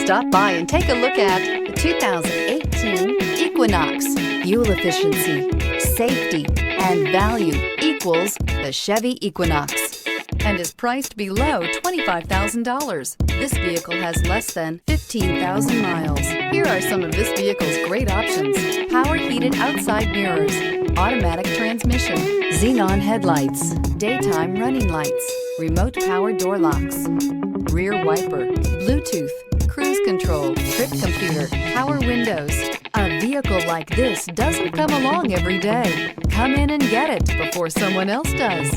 Stop by and take a look at the 2018 Equinox. Fuel efficiency, safety, and value equals the Chevy Equinox and is priced below $25,000. This vehicle has less than 15,000 miles. Here are some of this vehicle's great options: power heated outside mirrors, automatic transmission, xenon headlights, daytime running lights, remote power door locks, rear wiper, Bluetooth, cruise control, trip computer, power windows. A vehicle like this doesn't come along every day. Come in and get it before someone else does.